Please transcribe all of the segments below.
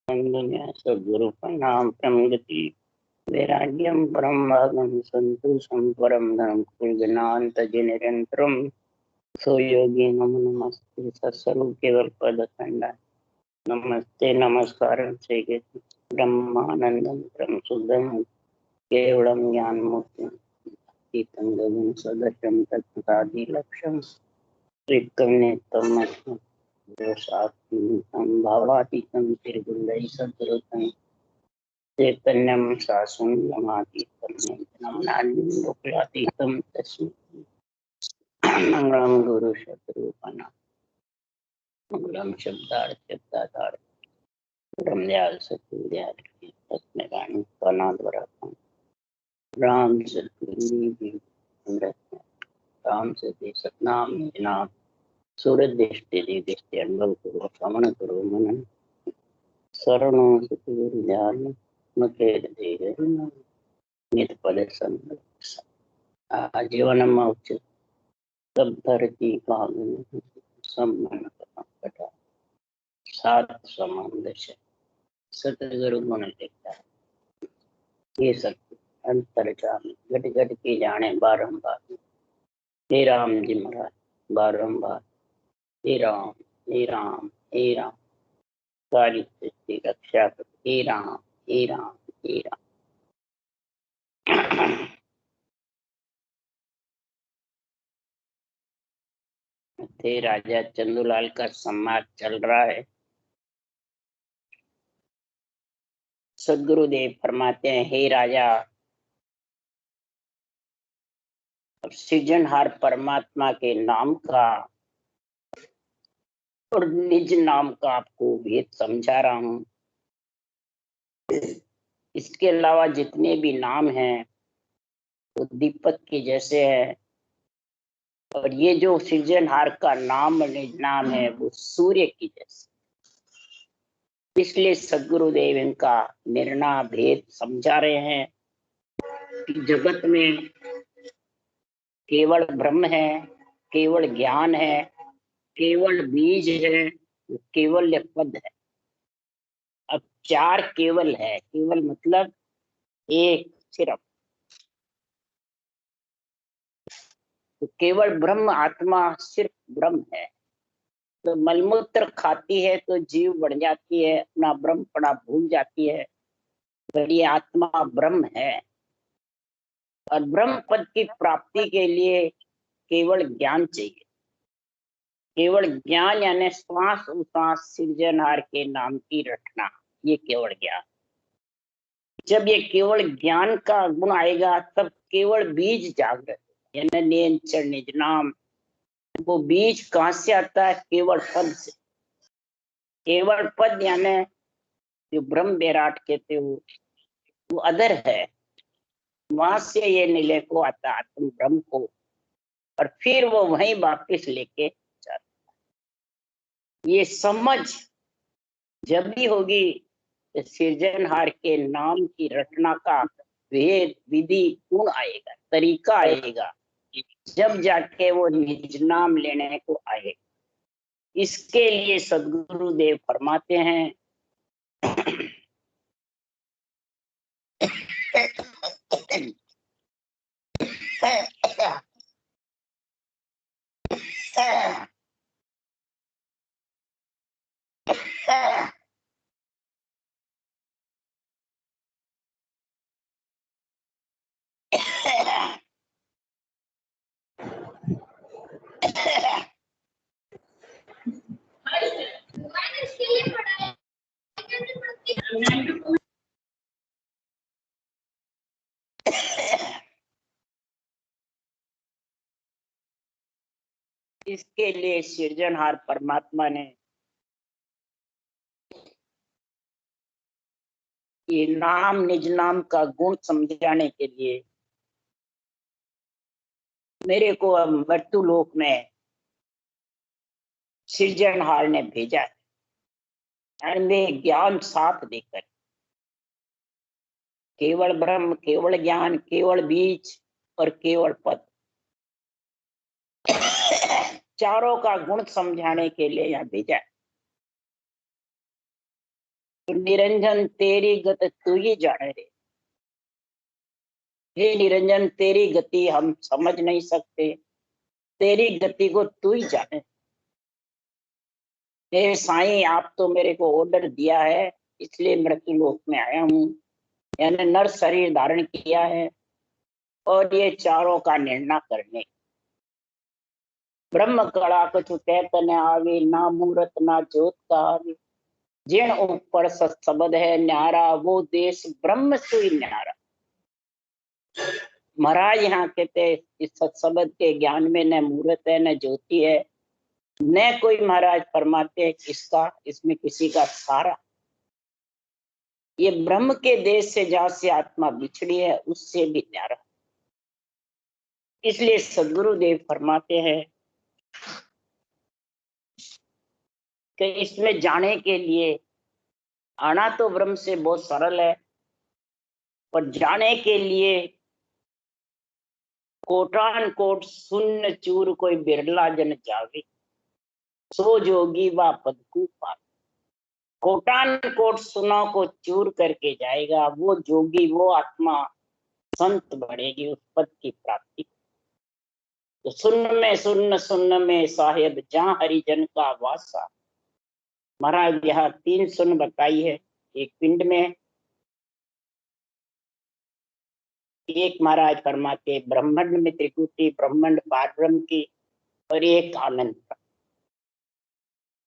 सद्गुरु प्रणाम प्रमगति वैराग्यम परम भागम संतोषम परम धर्म ज्ञानांत निरंतरम सो योगी नमो नमस्ते सत्स्वरूप केवल पद खंडा नमस्ते नमस्कार ब्रह्मानंदम परम शुद्धम केवलम ज्ञान मुक्ति गगन सदृशम तत्कादि लक्ष्यम त्रिकर्णेतम भावातीतम त्रिगुणै सद्गुरुतम चैतन्यम शासन लोकलातीतम तस्मै मंगलम गुरु शत्रुपना मंगलम शब्दार्थ ब्रह्मदयाल सत्युदयाल तस्मै वाणी पनाद्वरा राम सतगुरु राम सत्य सतनाम नाम सूरज दृष्टि दृष्टि अनुभव करो श्रवण करो मनन शरणो सतगुरु दयाल मके दे नित पद संग जीवन मौच सब धरती कागन सम्मान कटा सात समान दश सतगुरु गुण देखता ये सब अंतर जान घट घट के जाने बारंबार हे राम जी महाराज बारंबार हे राम हे राम हे राम सारी सृष्टि रक्षा कर हे राम हे राम हे राम। थे राजा चंदूलाल का संवाद चल रहा है। सदगुरुदेव फरमाते हैं, हे राजा, सृजनहार परमात्मा के नाम का और निज नाम का आपको भेद समझा रहा हूं। इसके अलावा जितने भी नाम हैं वो दीपक के जैसे है, और ये जो सृजनहार का नाम निज नाम है वो सूर्य की जैसे। इसलिए सदगुरुदेव इनका निर्णय भेद समझा रहे हैं कि जगत में केवल ब्रह्म है, केवल ज्ञान है, केवल बीज है, केवल पद है। अब चार केवल है। केवल मतलब एक सिर्फ। तो केवल ब्रह्म आत्मा सिर्फ ब्रह्म है। तो मलमूत्र खाती है तो जीव बढ़ जाती है, अपना ब्रह्म पड़ा भूल जाती है, पर ये आत्मा ब्रह्म है। और ब्रह्म पद की प्राप्ति के लिए केवल ज्ञान चाहिए। केवल ज्ञान यानी श्वास उश्वास सृजनहार के नाम की रटना, ये केवल ज्ञान। जब ये केवल ज्ञान का गुण आएगा तब केवल बीज जागृत, यानी नियंचर निज नाम। वो बीज कहां से आता है? केवल पद से। केवल पद यानी जो ब्रह्म विराट कहते हो वो अदर है, वहां से ये निलय को आता आत्म ब्रह्म को, और फिर वो वहीं वापिस लेके जाता। ये समझ जब भी होगी सृजनहार के नाम की रचना का भेद विधि गुण आएगा, तरीका आएगा, जब जाके वो निज नाम लेने को आए। इसके लिए सदगुरुदेव फरमाते हैं इसके लिए सृजनहार परमात्मा ने ये नाम निज नाम का गुण समझाने के लिए मेरे को अब मृत्यु लोक में सृजनहार ने भेजा है, और मैं ज्ञान साथ देकर केवल ब्रह्म, केवल ज्ञान, केवल बीज और केवल पद, चारों का गुण समझाने के लिए यहाँ भेजा है। तो निरंजन तेरी गति तू ही जाने रे। हे निरंजन, तेरी गति हम समझ नहीं सकते, तेरी गति को तू ही जाने। हे साईं, आप तो मेरे को ऑर्डर दिया है, इसलिए मृत्यु लोक में आया हूँ, यानी नर शरीर धारण किया है और ये चारों का निर्णय करने। ब्रह्म कड़ा कछु कहत न आवे, ना मूरत ना जोत का आवे। जिन ऊपर सत्सबद है न्यारा, वो देश ब्रह्म सुई न्यारा। महाराज यहाँ कहते हैं इस सत्सबद के ज्ञान में न मूरत है न ज्योति है, न कोई महाराज फरमाते हैं किसका, इसमें किसी का सारा। ये ब्रह्म के देश से जहां से आत्मा बिछड़ी है उससे भी न्यारा। इसलिए सदगुरु देव फरमाते हैं कि इसमें जाने के लिए आना तो ब्रह्म से बहुत सरल है, पर जाने के लिए कोटान कोट शून्य चूर कोई बिरला जन जावे, सो जोगी व पदकू पावे। कोटान कोट सुना को चूर करके जाएगा वो जोगी, वो आत्मा संत बढ़ेगी उस पद की प्राप्ति। तो सुन्न में साहेब जहां हरिजन का वासा। महाराज यहाँ 3 सुन बताई है, एक पिंड में, एक महाराज फरमाते ब्रह्मांड में त्रिकुटी ब्रह्मांड पार ब्रह्म की, और एक आनंद।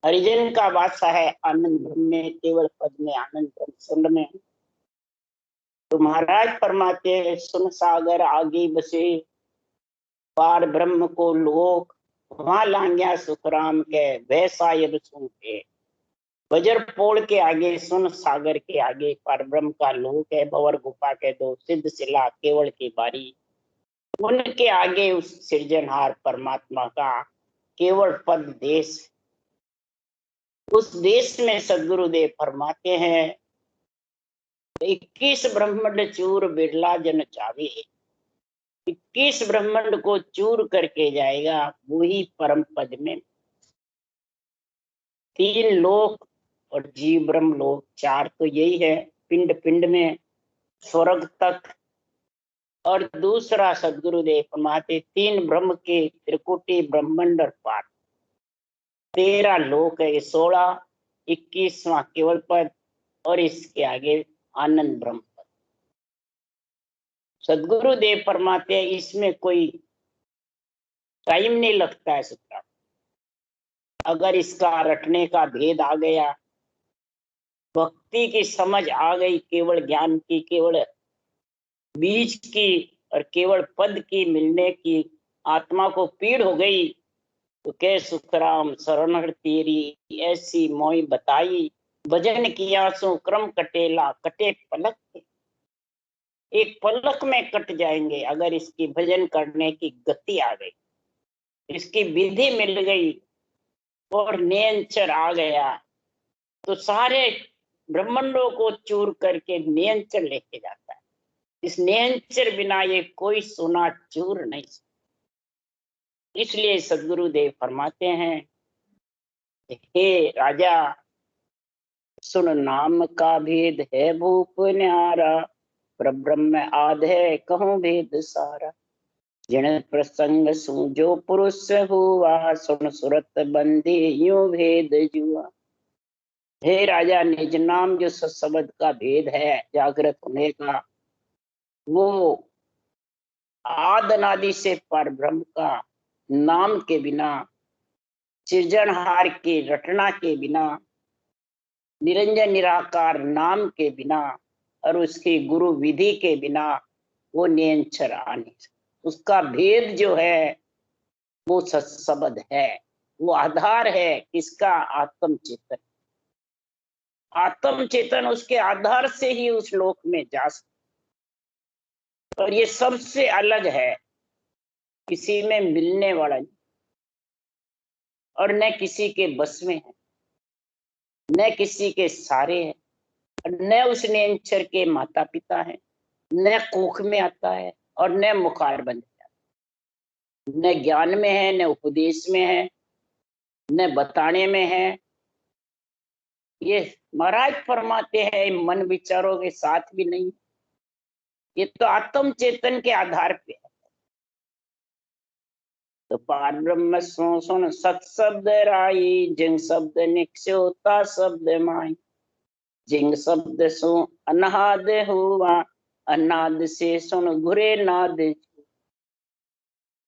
हरिजन का वासा है आनंद ब्रह्म में, केवल पद में आनंद ब्रह्म सुन में। तो महाराज फरमाते सुन सागर आगे बसे, पार ब्रह्म को लोक, वहां लांग्या सुखराम के वह सायब सुन के। वज्र पोल के आगे सुन सागर के आगे पर ब्रह्म का लोक है, भंवर गुफा के दो सिद्ध शिला केवल की बारी। उनके आगे उस सृजनहार परमात्मा का केवल पद देश। उस देश में सदगुरुदेव फरमाते हैं 21 ब्रह्मांड चूर बिरला जन चावे। 21 ब्रह्मांड को चूर करके जाएगा वही परम पद में। 3 लोक और जीव ब्रह्म लोक, 4 तो यही है पिंड पिंड में स्वर्ग तक। और दूसरा सदगुरुदेव फरमाते 3 ब्रह्म के त्रिकुटी ब्रह्मांड और पार। 13 लोक है, 16 21वां केवल पद और इसके आगे आनंद ब्रह्म पद। सदगुरुदेव फरमाते हैं इसमें कोई टाइम नहीं लगता है सूत्र। अगर इसका रटने का भेद आ गया, भक्ति की समझ आ गई, केवल ज्ञान की, केवल बीज की और केवल पद की मिलने की आत्मा को पीड़ हो गई, तो कह सुखराम शरण तेरी ऐसी मोई बताई। भजन किया सो क्रम कटेला, कटे पलक, एक पलक में कट जाएंगे अगर इसकी भजन करने की गति आ गई, इसकी विधि मिल गई और नियंत्रण आ गया, तो सारे ब्रह्मांडों को चूर करके नियंत्रण लेके जाता है। इस नियंत्रण बिना ये कोई सोना चूर नहीं। इसलिए सदगुरुदेव फरमाते हैं हे राजा, सुन नाम का भेद है भूप न्यारा, ब्रह्म आध है कहूं भेद सारा। जिन प्रसंग सु जो पुरुष हुआ, सुन सुरत बंदी यूं भेद जुआ। हे राजा, निज नाम जो सत्सबद का भेद है जागृत होने का, वो आद अनादि से पर ब्रह्म का नाम के बिना, सृजनहार की रटना के बिना, निरंजन निराकार नाम के बिना और उसकी गुरु विधि के बिना वो नियंत्रण आने। उसका भेद जो है वो सत्सबद है, वो आधार है किसका, आत्म चेतन। आत्म चेतन उसके आधार से ही उस लोक में जा सकता, और ये सबसे अलग है, किसी में मिलने वाला नहीं और न किसी के बस में है, न किसी के सारे है, न उस नियंत्रण के माता पिता है, न कोख में आता है और न मुखार बन जाता, न ज्ञान में है, न उपदेश में है, न बताने में है। ये महाराज फरमाते हैं मन विचारों के साथ भी नहीं, ये तो आत्म चेतन के आधार पे है। तो पार ब्रह्म सो सुन सत शब्द राई, जिन शब्द निक्षोता शब्द माई, जिंग शब्द सो अनाद हुआ, अनाद से सुन घुरे नाद।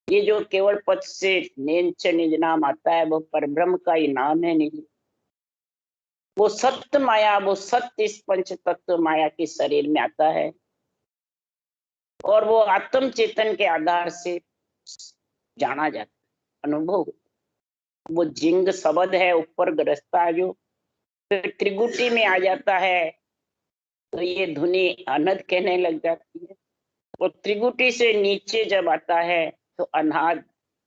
ये जो केवल पद से नेंच निज नाम आता है वो परब्रह्म का ही नाम है निज। वो सत्य माया, वो सत्य इस पंच तत्व माया के शरीर में आता है और वो आत्म चेतन के आधार से जाना जाता है, अनुभव। वो जिंग शब्द है ऊपर ग्रस्ता है, जो फिर त्रिगुटी में आ जाता है तो ये धुनी अनद कहने लग जाती है। वो त्रिगुटी से नीचे जब आता है तो अनाद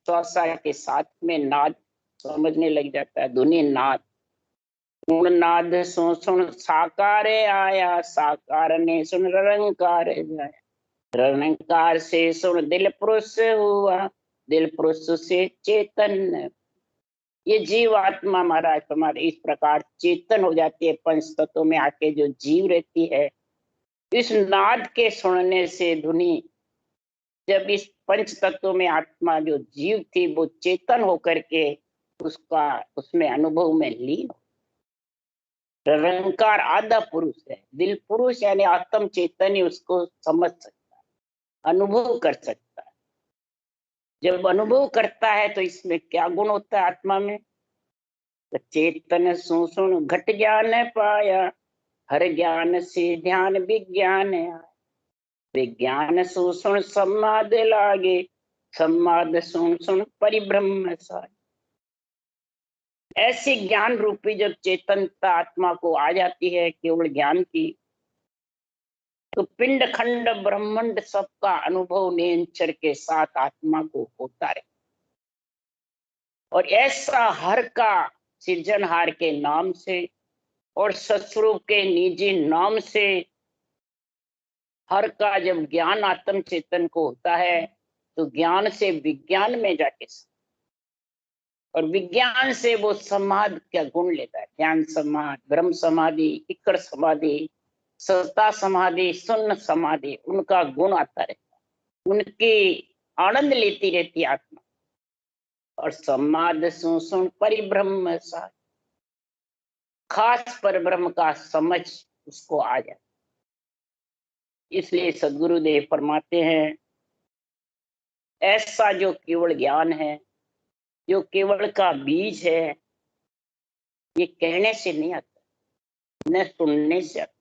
श्वासा के साथ में नाद समझने लग जाता है, धुनी नाद। गुण नाद सो सुन साकार आया, साकार ने सुन रंकार जाया, रंकार से सुन दिल पुरुष हुआ, दिल पुरुष से चेतन। ये जीव आत्मा महाराज तुम्हारे इस प्रकार चेतन हो जाती है पंच तत्वों में आके जो जीव रहती है। इस नाद के सुनने से धुनी, जब इस पंच तत्वों में आत्मा जो जीव थी वो चेतन होकर के उसका उसमें अनुभव में लीन। रंकार आधा पुरुष है, दिल पुरुष यानी आत्म चेतन ही उसको समझ सकता है, अनुभव कर सकता है। जब अनुभव करता है तो इसमें क्या गुण होता है आत्मा में? तो चेतन सुन घट ज्ञान पाया, हर ज्ञान से ध्यान विज्ञान आया, विज्ञान सुन समाध लागे, समाध सुन परिब्रह्म साय। ऐसी ज्ञान रूपी जब चेतनता आत्मा को आ जाती है केवल ज्ञान की, तो पिंड खंड ब्रह्मांड सबका अनुभव नेंचर के साथ आत्मा को होता है। और ऐसा हर का सृजनहार के नाम से और सत्स्वरूप के निजी नाम से हर का जब ज्ञान आत्म चेतन को होता है तो ज्ञान से विज्ञान में जाके, और विज्ञान से वो समाधि का गुण लेता है, ध्यान समाधि, ब्रह्म समाधि, इकड़ समाधि, सत्ता समाधि, शून्य समाधि, उनका गुण आता रहता है, उनकी आनंद लेती रहती है आत्मा। और समाधि सुन परिब्रह्म सा, खास परब्रह्म का समझ उसको आ जाए। इसलिए सदगुरुदेव फरमाते हैं ऐसा जो केवल ज्ञान है, जो केवल का बीज है, ये कहने से नहीं आता, न सुनने से आता,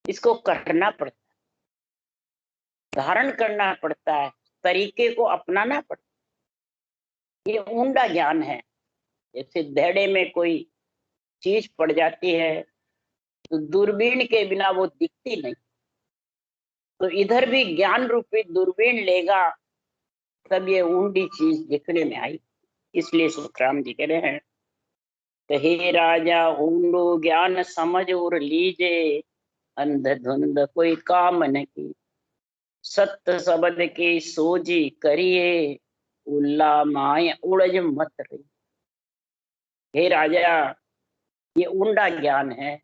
इसको करना पड़ता है, धारण करना पड़ता है, तरीके को अपनाना पड़ता है। ये ऊंडा ज्ञान है। जैसे धेड़े में कोई चीज पड़ जाती है तो दूरबीन के बिना वो दिखती नहीं, तो इधर भी ज्ञान रूपी दूरबीन लेगा तब ये ऊंडी चीज दिखने में आई। इसलिए सुखराम जी कह रहे हैं, तो हे राजा ऊंडो ज्ञान समझ और लीजे, अंधधुंध कोई काम न की, सत्य शब्द की सोजी करिए, उल्ला माय उड़ज मत रही। हे राजा ये ऊंडा ज्ञान है,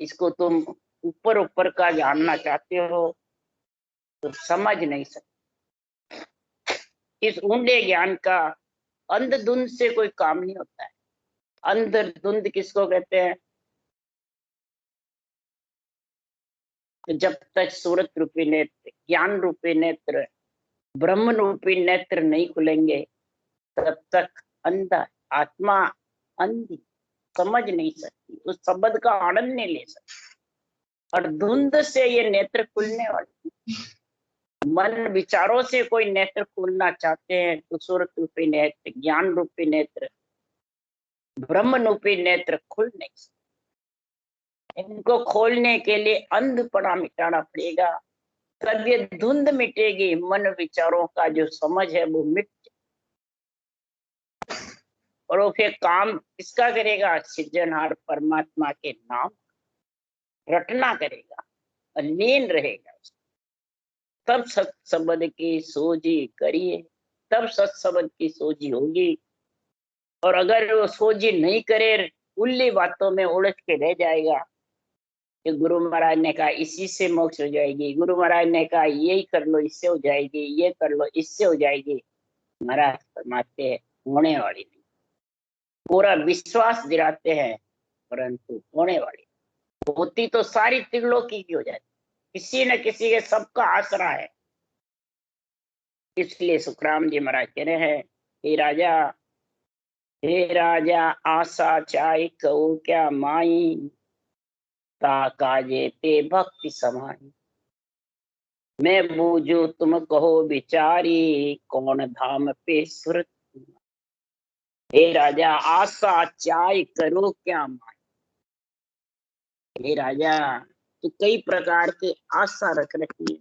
इसको तुम ऊपर ऊपर का जानना चाहते हो तो समझ नहीं सकते। इस ऊंडे ज्ञान का अंधधुंध से कोई काम नहीं होता है। अंधधुंध किसको कहते हैं? तो जब तक सूरत रूपी नेत्र, ज्ञान रूपी नेत्र, ब्रह्म रूपी नेत्र नहीं खुलेंगे तब तक अंधा आत्मा अंधी समझ नहीं सकती, उस शब्द का आनंद नहीं ले सकती। और धुंध से ये नेत्र खुलने वाले, मन विचारों से कोई नेत्र खोलना चाहते हैं तो सूरत रूपी नेत्र, ज्ञान रूपी नेत्र, ब्रह्म रूपी नेत्र खुल नहीं सकते। इनको खोलने के लिए अंधपना मिटाना पड़ेगा, तब ये धुंध मिटेगी, मन विचारों का जो समझ है वो मिट, और वो फिर काम किसका करेगा? सृजनहार परमात्मा के नाम रटना करेगा और लीन रहेगा। तब सत शब्द की सोजी करिए, तब सत शब्द की सोजी होगी। और अगर वो सोजी नहीं करे, उल्ली बातों में उलझ के रह जाएगा कि गुरु महाराज ने कहा इसी से मोक्ष हो जाएगी, गुरु महाराज ने कहा यही कर लो इससे हो जाएगी, ये कर लो इससे हो जाएगी। महाराज फरमाते हैं होने वाली नहीं। पूरा विश्वास दिलाते हैं परंतु होने वाली होती तो सारी त्रिलोकी की हो जाती, किसी न किसी के सबका आसरा है। इसलिए सुखराम जी महाराज कह रहे हैं हे राजा आशा चाय कहो क्या माई, ताकाजे पे भक्ति समाई। मैं बूझू तुम कहो बिचारी, कौन धाम पे सुरत। हे राजा आशा चाय करो क्या माई। हे राजा तो कई प्रकार के आशा रख रखी है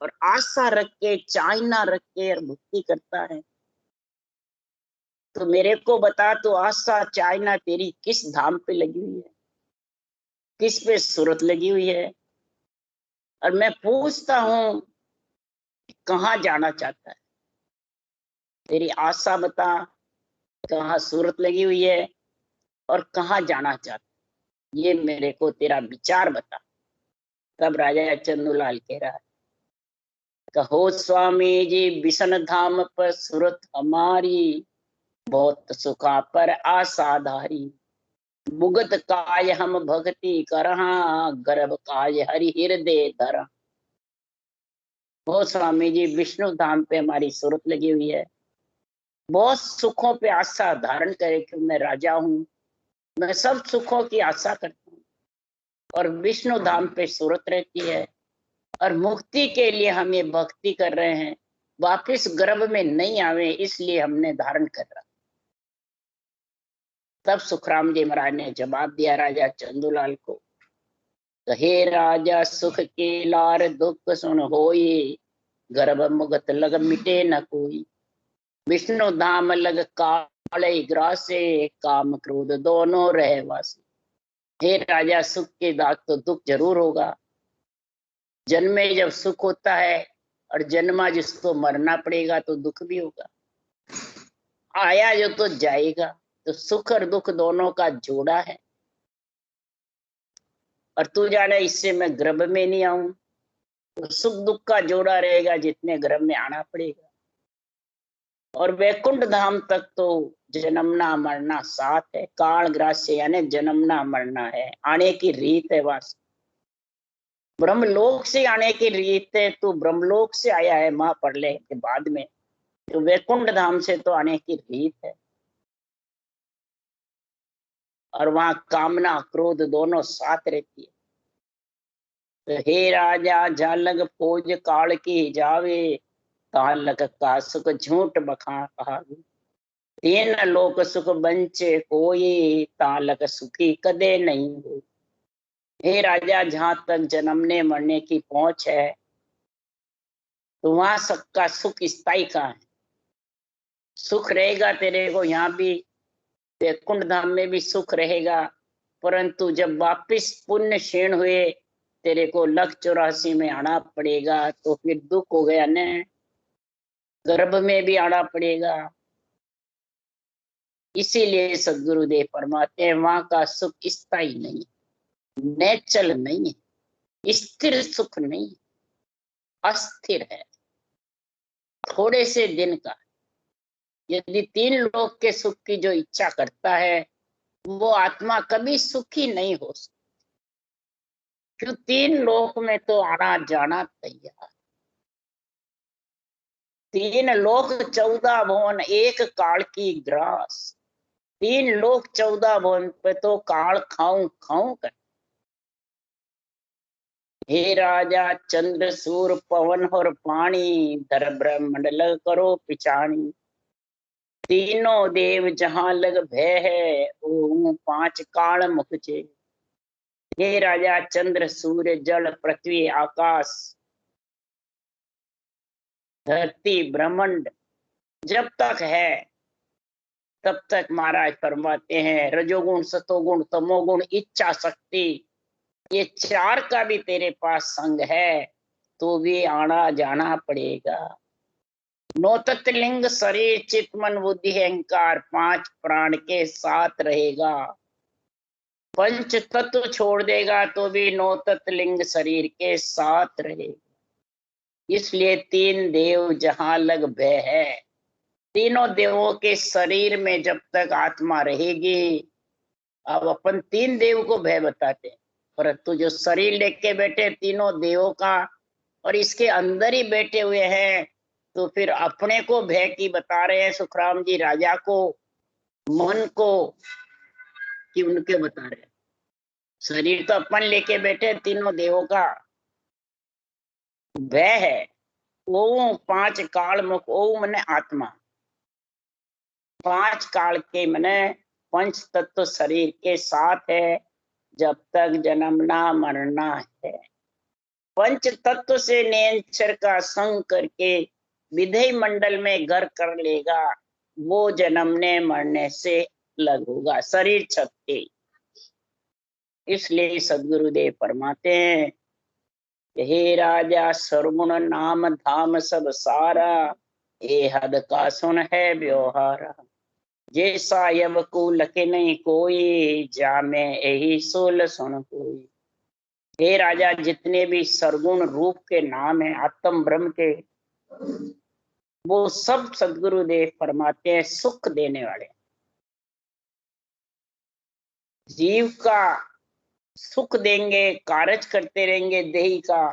और आशा रख के चाहना रख के और भक्ति करता है। तो मेरे को बता तो आशा चाहना तेरी किस धाम पे लगी हुई है, किस पे सूरत लगी हुई है। और मैं पूछता हूं कहाँ जाना चाहता है, तेरी आशा बता, कहाँ सूरत लगी हुई है और कहाँ जाना चाहता है, ये मेरे को तेरा विचार बता। तब राजा चंदूलाल कह रहा है कहो स्वामी जी बिशन धाम पर सूरत हमारी, बहुत सुखा पर आसाधारी। मुगत काय हम भक्ति करहा, गर्भ काय हरि हृदय धरा। बहुत स्वामी जी विष्णु धाम पे हमारी सूरत लगी हुई है, बहुत सुखों पे आशा धारण करे कि मैं राजा हूँ, मैं सब सुखों की आशा करता हूँ। और विष्णु धाम पे सूरत रहती है और मुक्ति के लिए हम ये भक्ति कर रहे हैं, वापिस गर्भ में नहीं आवे इसलिए हमने धारण कर रहा। तब सुखराम जी महाराज ने जवाब दिया राजा चंदूलाल को, हे राजा सुख के लार दुख सुन होई, गर्भ मुगत लग मिटे न कोई। विष्णु धाम लग काले ग्रासे, काम क्रोध दोनों रहे वासी। हे राजा सुख के दाग तो दुख जरूर होगा, जन्मे जब सुख होता है और जन्मा जिसको मरना पड़ेगा तो दुख भी होगा। आया जो तो जाएगा, तो सुख और दुख दोनों का जोड़ा है। और तू जाने इससे मैं गर्भ में नहीं आऊं, तो सुख दुख का जोड़ा रहेगा, जितने गर्भ में आना पड़ेगा। और वैकुंठ धाम तक तो जन्मना मरना साथ है, काल ग्रास्य यानी जन्मना मरना है, आने की रीत है। वास ब्रह्मलोक से आने की रीत है, तो ब्रह्मलोक से आया है महाप्रलय के बाद में, तो वैकुंठ धाम से तो आने की रीत है। और वहां कामना क्रोध दोनों साथ रहती है। तो हे राजा झालग फौज काल की जावे, तालक का सुख झूठ बखा कहावे। तीन लोक सुख बंचे कोई, तालक सुखी कदे नहीं हो। हे राजा जहां तक जन्मने मरने की पहुंच है, तो वहां सबका सुख स्थायी का है। सुख रहेगा तेरे को यहाँ भी, वैकुंठ धाम में भी सुख रहेगा, परंतु जब वापिस पुण्य क्षीण हुए तेरे को 1,84 में आना पड़ेगा, तो फिर दुख हो गया न, गर्भ में भी आना पड़ेगा। इसीलिए सदगुरुदेव फरमाते हैं वहां का सुख स्थायी नहीं, नेचल नहीं है, स्थिर सुख नहीं, अस्थिर है, थोड़े से दिन का। यदि 3 लोक के सुख की जो इच्छा करता है, वो आत्मा कभी सुखी नहीं हो सकती, क्यों 3 लोक में तो आना जाना तैयार। 3 लोक 14 भुवन एक काल की ग्रास, 3 लोक 14 भुवन पे तो काल खाऊं खाऊं कर। हे राजा चंद्र सूर पवन और पानी, धर ब्रह्मंडल करो पिछानी। तीनों देव जहां लग भय है, ओम 5 काल मुख छे। हे राजा चंद्र सूर्य जल पृथ्वी आकाश धरती ब्रह्मांड जब तक है तब तक महाराज फरमाते हैं रजोगुण सतोगुण तमोगुण इच्छा शक्ति, ये 4 का भी तेरे पास संग है तो भी आना जाना पड़ेगा। नो तत्लिंग शरीर चित मन बुद्धि अहंकार 5 प्राण के साथ रहेगा। पंच तत्व छोड़ देगा तो भी नो तत्लिंग शरीर के साथ रहेगा। इसलिए 3 देव जहां लग भय है। तीनों देवों के शरीर में जब तक आत्मा रहेगी, अब अपन 3 देव को भय बताते हैं, परंतु जो शरीर लेके बैठे तीनों देवों का और इसके अंदर ही बैठे हुए हैं, तो फिर अपने को भय की बता रहे हैं सुखराम जी राजा को, मन को, कि उनके बता रहे हैं। शरीर तो अपन लेके बैठे तीनों देवों का भय है। ओम 5 काल मुख, ओम मने आत्मा, 5 काल के मने पंच तत्व शरीर के साथ है जब तक जन्मना मरना है। पंच तत्व से नियंचर का संग करके विधेय मंडल में घर कर लेगा, वो जन्मने मरने से अलग होगा शरीर छत के। इसलिए सदगुरुदेव फरमाते हैं, हे राजा सर्वगुण नाम धाम सब सारा, ये हद का सुन है व्यवहारा। जैसा यब को लके नहीं कोई, जामे यही सोल सुन कोई। हे राजा, जितने भी सरगुण रूप के नाम है आत्म ब्रह्म के, वो सब सदगुरुदेव फरमाते हैं सुख देने वाले। जीव का सुख देंगे, कारज करते रहेंगे देही का।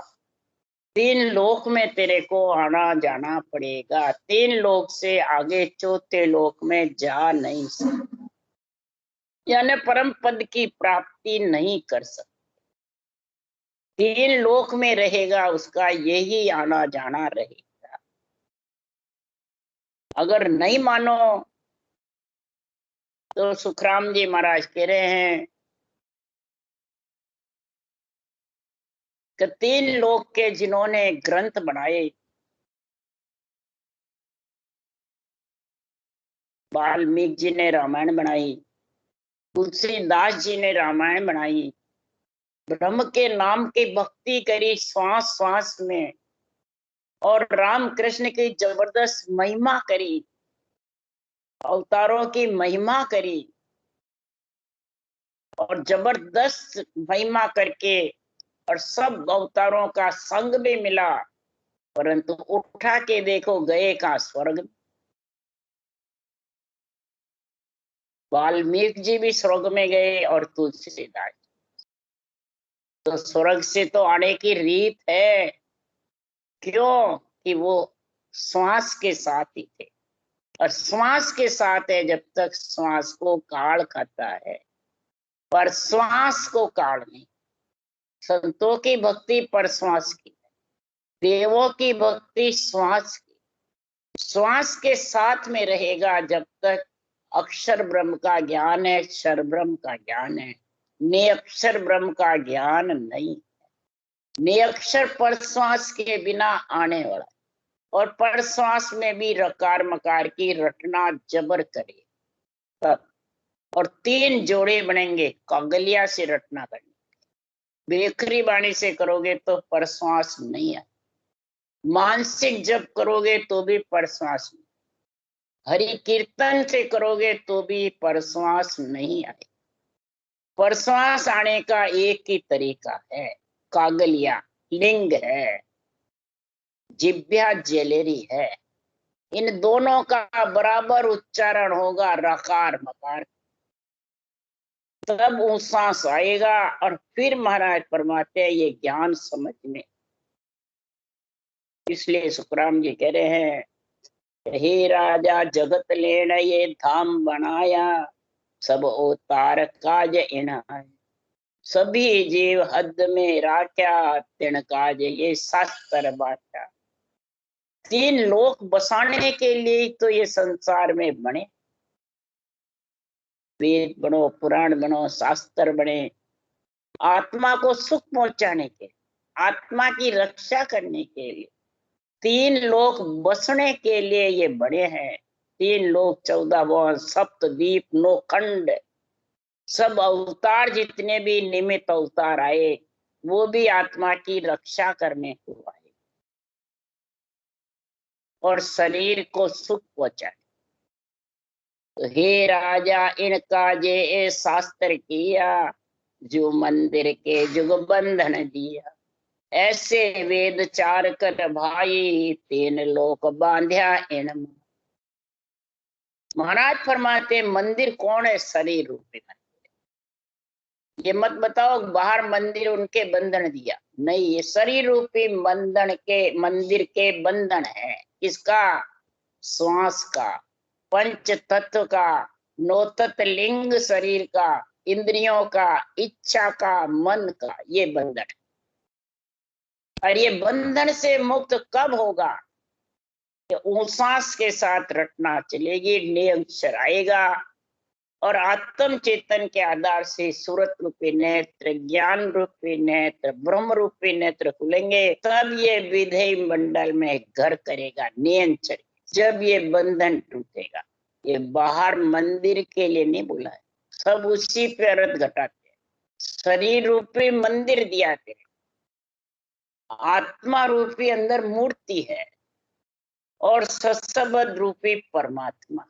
3 लोक में तेरे को आना जाना पड़ेगा, 3 लोक से आगे चौथे लोक में जा नहीं सकते, यानी परम पद की प्राप्ति नहीं कर सकते। 3 लोक में रहेगा, उसका यही आना जाना रहेगा। अगर नहीं मानो तो सुखराम जी महाराज कह रहे हैं कि 3 लोक के जिन्होंने ग्रंथ बनाए, वाल्मीकि जी ने रामायण बनाई, तुलसीदास जी ने रामायण बनाई, ब्रह्म के नाम की भक्ति करी श्वास श्वास में, और राम कृष्ण की जबरदस्त महिमा करी, अवतारों की महिमा करी, और जबरदस्त महिमा करके और सब अवतारों का संग भी मिला, परंतु उठा के देखो गए कहाँ, स्वर्ग। वाल्मीकि जी भी स्वर्ग में गए और तुलसीदास, तो स्वर्ग से तो आने की रीत है। क्यों? कि वो श्वास के साथ ही थे, और श्वास के साथ है जब तक श्वास को काल खाता है, पर श्वास को काल नहीं। संतों की भक्ति पर श्वास की, देवों की भक्ति श्वास की। श्वास के साथ में रहेगा जब तक अक्षर ब्रह्म का ज्ञान है, क्षर ब्रह्म का ज्ञान है, निरक्षर ब्रह्म का ज्ञान नहीं। निरक्षर पर श्वास के बिना आने वाला, और पर श्वास में भी रकार मकार की रटना जबर करे तब, और 3 जोड़े बनेंगे कागलिया से रटना करने। बेखरी बाणी से करोगे तो पर श्वास नहीं आए, मानसिक जप करोगे तो भी पर श्वास नहीं, हरि कीर्तन से करोगे तो भी पर श्वास नहीं आए। पर श्वास आने का एक ही तरीका है, कागलिया लिंग है, जिभ्या जलेरी है। इन दोनों का बराबर उच्चारण होगा, रकार मकार, तब वो सांस आएगा। और फिर महाराज फरमाते हैं ये ज्ञान समझ में। इसलिए सुखराम जी कह रहे हैं, हे राजा जगत लेन ये धाम बनाया, सब अवतार काज इनाय। सभी जीव हद में राख्या, तिन काज ये शास्त्र बाटा। 3 लोक बसाने के लिए तो ये संसार में बने, वेद बनो, पुराण बनो, शास्त्र बने, आत्मा को सुख पहुंचाने के, आत्मा की रक्षा करने के लिए। 3 लोक बसने के लिए ये बड़े हैं। 3 लोक 14 वन सप्तद्वीप 9 खंड, सब अवतार जितने भी निमित्त अवतार आए, वो भी आत्मा की रक्षा करने को आए। और शरीर को सुख पहुंचाए। तो हे राजा इनका जे शास्त्र किया, जो मंदिर के जुग बंधन दिया। ऐसे वेद चार कर भाई, तीन लोक बांध्या इन। महाराज फरमाते मंदिर कौन है? शरीर रूपी मंदिर। ये मत बताओ बाहर मंदिर उनके बंधन दिया, नहीं, ये शरीर रूपी मंदिर के बंधन है। किसका? श्वास का, पंच तत्व का, नौ तत्व लिंग शरीर का, इंद्रियों का, इच्छा का, मन का, ये बंधन है। और ये बंधन से मुक्त कब होगा? सांस के साथ रटना चलेगी, नियंत्रण आएगा और आत्म चेतन के आधार से सूरत रूपी नेत्र, ज्ञान रूपी नेत्र, ब्रह्म रूपी नेत्र खुलेंगे, तब ये विधेय मंडल में घर करेगा नियंत्रण। जब ये बंधन टूटेगा। ये बाहर मंदिर के लिए नहीं बोला है, सब उसी पे अर्थ घटाते हैं। शरीर रूपी मंदिर दिया है, आत्मा रूपी अंदर मूर्ति है और सत्सबद्ध रूपी परमात्मा।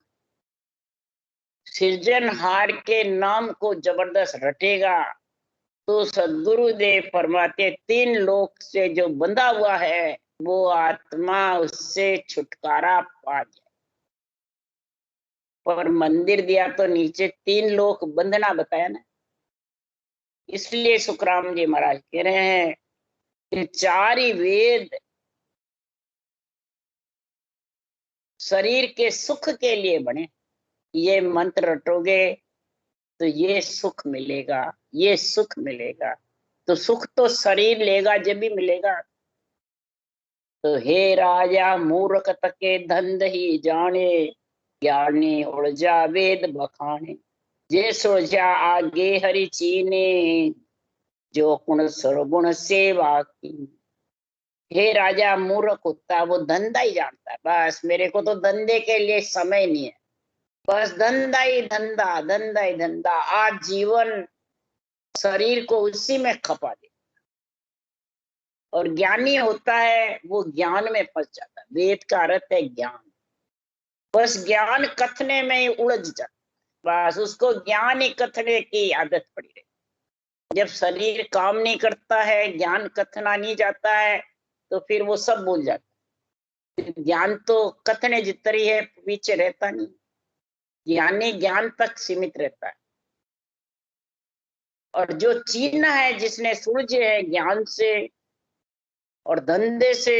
सृजनहार के नाम को जबरदस्त रटेगा तो सदगुरुदेव फरमाते तीन लोक से जो बंधा हुआ है वो आत्मा उससे छुटकारा पा जाए। पर मंदिर दिया तो नीचे तीन लोक बंधना बताया ना। इसलिए सुखराम जी महाराज कह रहे हैं कि चार ही वेद शरीर के सुख के लिए बने। ये मंत्र रटोगे तो ये सुख मिलेगा, ये सुख मिलेगा। तो सुख तो शरीर लेगा जब भी मिलेगा। तो हे राजा मूर्ख तके धंध ही जाने, ज्ञानी उलझा वेद बखाने। जे सोचा आगे हरि चीने, जो गुण सर्वगुण सेवा की। हे राजा मूर्ख कुत्ता, वो धंधा ही जानता है, बस मेरे को तो धंधे के लिए समय नहीं है, बस धंधा ही धंधा, धंधा ही धंधा। आज जीवन शरीर को उसी में खपा दे। और ज्ञानी होता है वो ज्ञान में फंस जाता है। वेद का अर्थ है ज्ञान। बस ज्ञान कथने में ही उलझ जाता, बस उसको ज्ञान ही कथने की आदत पड़ी रही। जब शरीर काम नहीं करता है, ज्ञान कथना नहीं जाता है, तो फिर वो सब भूल जाता है। ज्ञान तो कथने जितनी है, पीछे रहता नहीं। ज्ञानी ज्ञान तक सीमित रहता है। और जो चिन्ह है जिसने सूझे है ज्ञान से और धंधे से,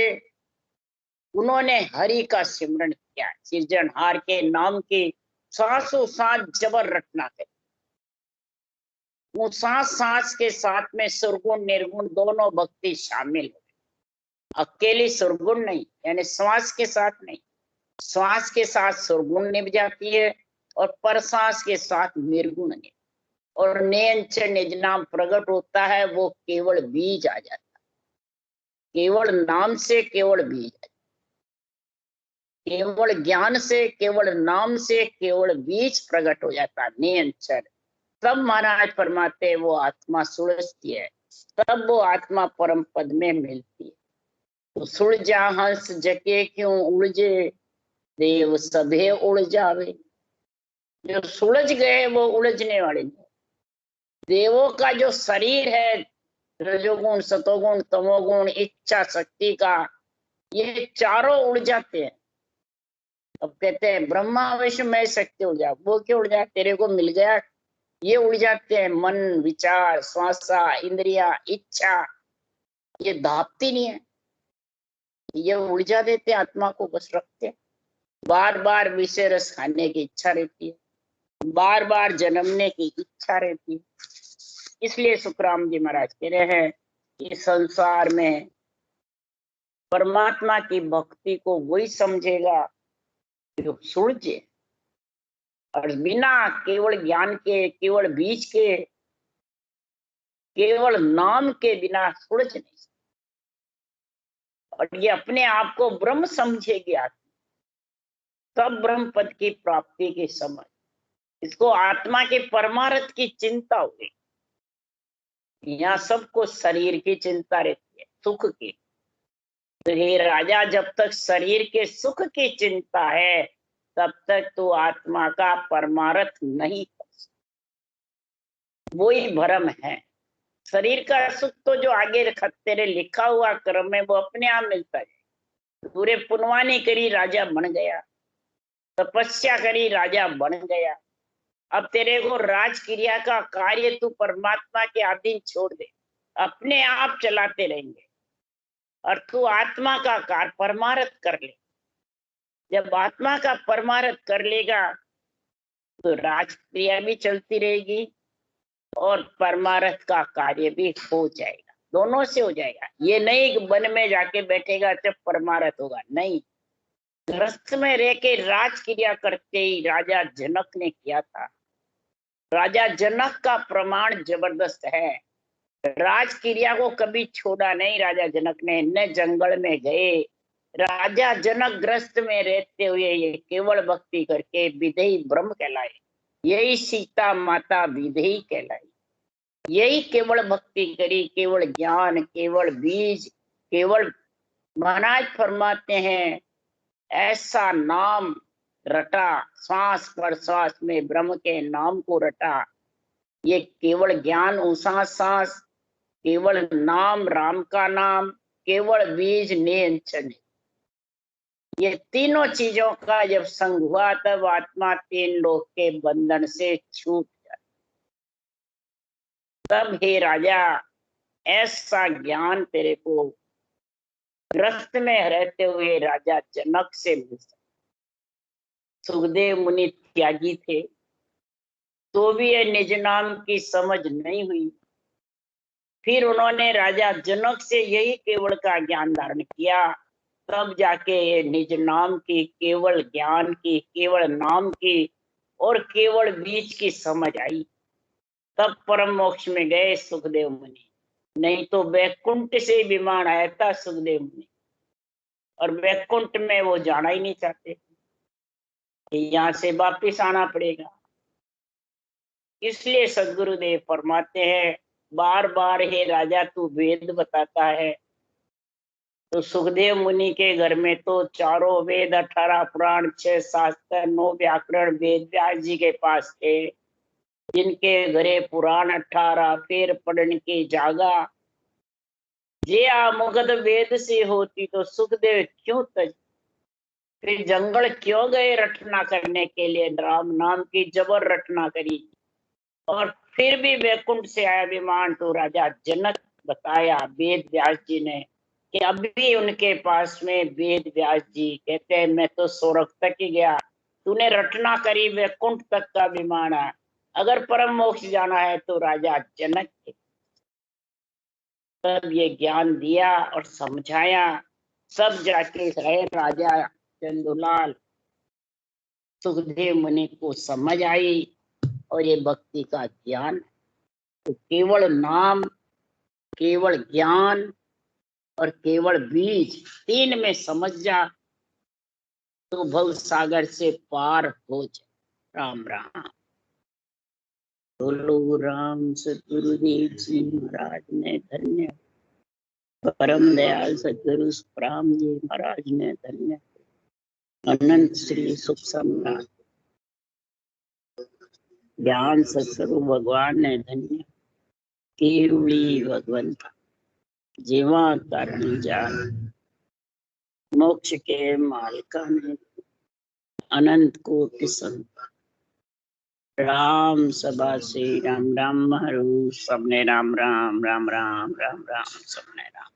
उन्होंने हरि का सिमरन किया। सृजनहार के नाम की सांसों सांस जबर रटना है। वो सांस सांस के साथ में सुरगुण निर्गुण दोनों भक्ति शामिल हो। अकेली सुरगुण नहीं, यानी श्वास के साथ नहीं, श्वास के साथ सुरगुण निभ जाती है और परश्वास के साथ निर्गुण निभ, और नियंच निज नाम प्रकट होता है। वो केवल बीज आ जाता है, केवल नाम से केवल बीज, केवल ज्ञान से, केवल नाम से, केवल बीज प्रकट हो जाता है नियंचर। तब महाराज फरमाते वो आत्मा सुलझती है, तब वो आत्मा परम पद में मिलती है। तो सुलझा हंस जके क्यों उलझे, देव सभे उड़ जावे। जो सुलझ गए वो उलझने वाले नहीं। देवों का जो शरीर है, रजोगुण सतोगुण तमोगुण इच्छा शक्ति का, ये चारों उड़ जाते हैं। अब कहते हैं ब्रह्मा विष्णु शक्ति उड़ जा, वो क्यों उड़ जाए? तेरे को मिल गया, ये उड़ जाते हैं। मन, विचार, श्वासा, इंद्रिया, इच्छा, ये दापती नहीं है, ये उलझा देते आत्मा को, बस रखते। बार बार विषय रस खाने की इच्छा रहती है, बार बार जन्मने की इच्छा रहती है। इसलिए सुखराम जी महाराज कह रहे हैं कि संसार में परमात्मा की भक्ति को वही समझेगा जो सुलझे, और बिना केवल ज्ञान के, केवल बीज के, केवल नाम के बिना सुलझ नहीं सकता। और ये अपने आप को ब्रह्म समझेगी आत्मा, तब ब्रह्म पद की प्राप्ति की समझ। इसको आत्मा के परमार्थ की चिंता हुई। यहाँ सबको शरीर की चिंता रहती है, सुख की, तो हे राजा, जब तक शरीर के सुख की चिंता है तब तक तू आत्मा का परमार्थ नहीं कर सकता। वही भ्रम है। शरीर का सुख तो जो आगे तेरे लिखा हुआ कर्म है वो अपने आप मिलता है। पूरे पुनवानी करी राजा बन गया, तपस्या करी राजा बन गया। अब तेरे को राजक्रिया का कार्य तू परमात्मा के अधीन छोड़ दे, अपने आप चलाते रहेंगे और तू आत्मा का कार्य परमार्थ कर ले। जब आत्मा का परमार्थ कर लेगा तो राजक्रिया भी चलती रहेगी और परमार्थ का कार्य भी हो जाएगा, दोनों से हो जाएगा। ये नहीं कि वन में जाके बैठेगा जब परमार्थ होगा, नहीं। गृहस्थ में रह के राजक्रिया करते ही राजा जनक ने किया था। राजा जनक का प्रमाण जबरदस्त है। राजक्रिया को कभी छोड़ा नहीं राजा जनक ने। न जंगल में गए, राजा जनक ग्रस्त में रहते हुए ये केवल भक्ति करके विधेयी ब्रह्म कहलाए। यही सीता माता विधेयी कहलाई। यही केवल भक्ति करी, केवल ज्ञान, केवल बीज, केवल महाराज फरमाते हैं ऐसा नाम रटा, श्वास पर श्वास में ब्रह्म के नाम को रटा। ये केवल ज्ञान ऊषा सांस, केवल नाम राम का नाम, केवल बीज नियंत्रण। ये तीनों चीजों का जब संग हुआ तब आत्मा तीन लोक के बंधन से छूट जाती। तब हे राजा ऐसा ज्ञान तेरे को ग्रस्त में रहते हुए राजा जनक से मिल सकता। सुखदेव मुनि त्यागी थे तो भी ये निज नाम की समझ नहीं हुई। फिर उन्होंने राजा जनक से यही केवल का ज्ञान धारण किया, तब जाके ये निज नाम की, केवल ज्ञान की, केवल नाम की और केवल बीज की समझ आई। तब परम मोक्ष में गए सुखदेव मुनि। नहीं तो वैकुंठ से विमान आया था सुखदेव मुनि और वैकुंठ में वो जाना ही नहीं चाहते, यहाँ से वापिस आना पड़ेगा। इसलिए सदगुरुदेव फरमाते हैं बार बार हे राजा तू वेद बताता है। तो सुखदेव मुनि के घर में तो चारों वेद, 18 पुराण, 6 शास्त्र, 9 व्याकरण वेद व्यास जी के पास थे। जिनके घरे पुराण 18 फिर पढ़ने की जागा। जे आमुगद वेद से होती तो सुखदेव क्यों तज, फिर जंगल क्यों गए रटना करने के लिए। राम नाम की जबर रटना करी और फिर भी वैकुंठ से आया विमान तो राजा जनक बताया वेद व्यास जी ने कि अभी उनके पास में वेद व्यास जी कहते हैं मैं तो स्वर्ग तक ही गया, तूने रटना करी वैकुंठ तक का विमान है, अगर परम मोक्ष जाना है तो राजा जनक के। तब ये ज्ञान दिया और समझाया, सब जाके रहे राजा चंदुलाल। सुखदेव मुनि को समझ आई और ये भक्ति का ज्ञान। तो केवल नाम, केवल ज्ञान और केवल बीज, तीन में समझ जा तो भव सागर से पार हो जाए। राम राम। बोलो राम सतगुरुदेव जी महाराज ने धन्य, परम दयाल सतगुरु राम जी महाराज ने धन्य, अनंत श्री सुख सम्राट ज्ञान सतगुरु भगवान ने धन्य, केवली भगवंत जीवा कारण जान, मोक्ष के मालिका ने अनंत कोटि संत। राम सभा से राम राम हरू, सबने राम राम राम राम राम राम सबने राम।